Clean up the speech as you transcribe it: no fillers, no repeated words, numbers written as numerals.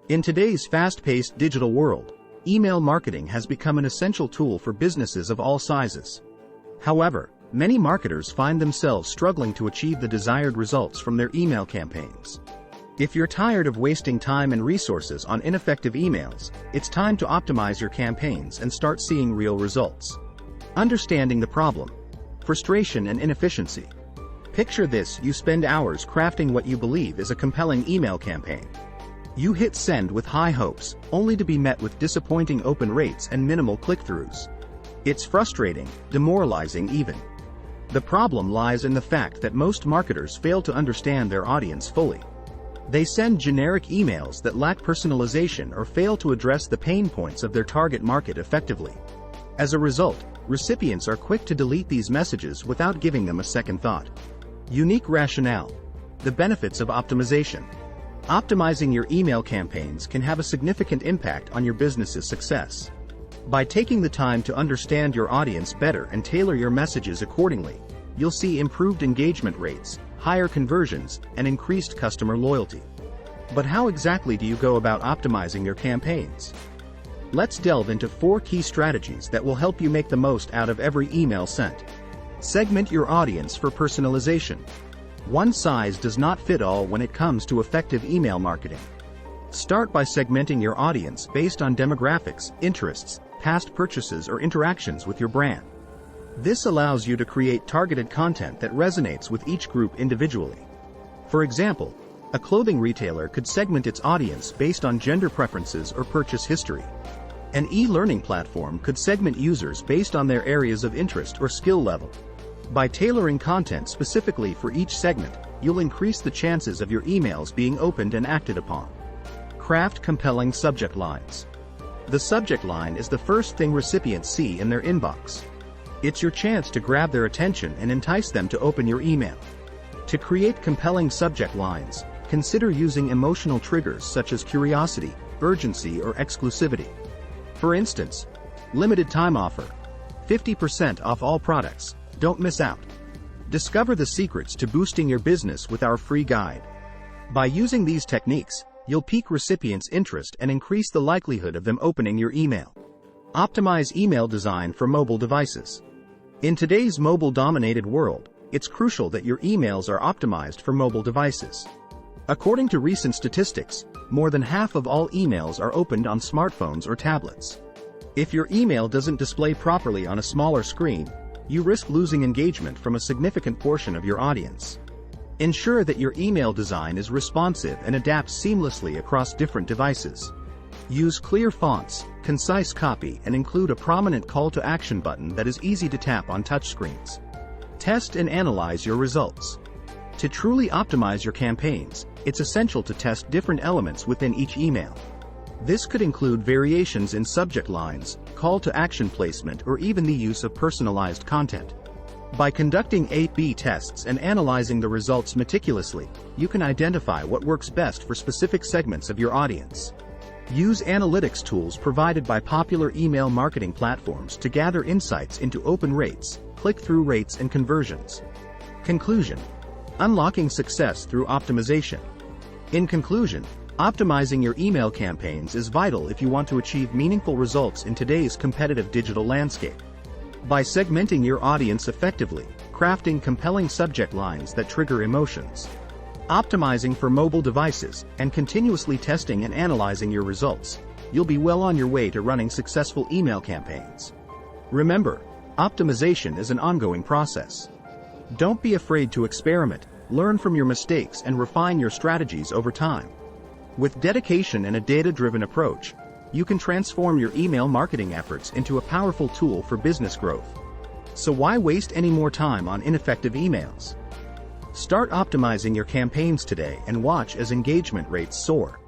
In today's fast-paced digital world, email marketing has become an essential tool for businesses of all sizes. However, many marketers find themselves struggling to achieve the desired results from their email campaigns. If you're tired of wasting time and resources on ineffective emails, it's time to optimize your campaigns and start seeing real results. Understanding the problem: frustration and inefficiency. Picture this: you spend hours crafting what you believe is a compelling email campaign. You hit send with high hopes, only to be met with disappointing open rates and minimal click-throughs. It's frustrating, demoralizing even. The problem lies in the fact that most marketers fail to understand their audience fully. They send generic emails that lack personalization or fail to address the pain points of their target market effectively. As a result, recipients are quick to delete these messages without giving them a second thought. Unique rationale: the benefits of optimization. Optimizing your email campaigns can have a significant impact on your business's success. By taking the time to understand your audience better and tailor your messages accordingly, you'll see improved engagement rates, higher conversions, and increased customer loyalty. But how exactly do you go about optimizing your campaigns? Let's delve into 4 key strategies that will help you make the most out of every email sent. Segment your audience for personalization. One size does not fit all when it comes to effective email marketing. Start by segmenting your audience based on demographics, interests, past purchases, or interactions with your brand. This allows you to create targeted content that resonates with each group individually. For example, a clothing retailer could segment its audience based on gender preferences or purchase history. An e-learning platform could segment users based on their areas of interest or skill level. By tailoring content specifically for each segment, you'll increase the chances of your emails being opened and acted upon. Craft compelling subject lines. The subject line is the first thing recipients see in their inbox. It's your chance to grab their attention and entice them to open your email. To create compelling subject lines, consider using emotional triggers such as curiosity, urgency, or exclusivity. For instance, limited time offer, 50% off all products, don't miss out. Discover the secrets to boosting your business with our free guide. By using these techniques, you'll pique recipients' interest and increase the likelihood of them opening your email. Optimize email design for mobile devices. In today's mobile-dominated world, it's crucial that your emails are optimized for mobile devices. According to recent statistics, more than half of all emails are opened on smartphones or tablets. If your email doesn't display properly on a smaller screen, you risk losing engagement from a significant portion of your audience. Ensure that your email design is responsive and adapts seamlessly across different devices. Use clear fonts, concise copy, and include a prominent call to action button that is easy to tap on touchscreens. Test and analyze your results. To truly optimize your campaigns, it's essential to test different elements within each email. This could include variations in subject lines, call to action placement, or even the use of personalized content. By conducting A/B tests and analyzing the results meticulously, you can identify what works best for specific segments of your audience. Use analytics tools provided by popular email marketing platforms to gather insights into open rates, click-through rates, and conversions. Conclusion: unlocking success through optimization. In conclusion, optimizing your email campaigns is vital if you want to achieve meaningful results in today's competitive digital landscape. By segmenting your audience effectively, crafting compelling subject lines that trigger emotions, optimizing for mobile devices, and continuously testing and analyzing your results, you'll be well on your way to running successful email campaigns. Remember, optimization is an ongoing process. Don't be afraid to experiment, learn from your mistakes, and refine your strategies over time. With dedication and a data-driven approach, you can transform your email marketing efforts into a powerful tool for business growth. So why waste any more time on ineffective emails? Start optimizing your campaigns today and watch as engagement rates soar.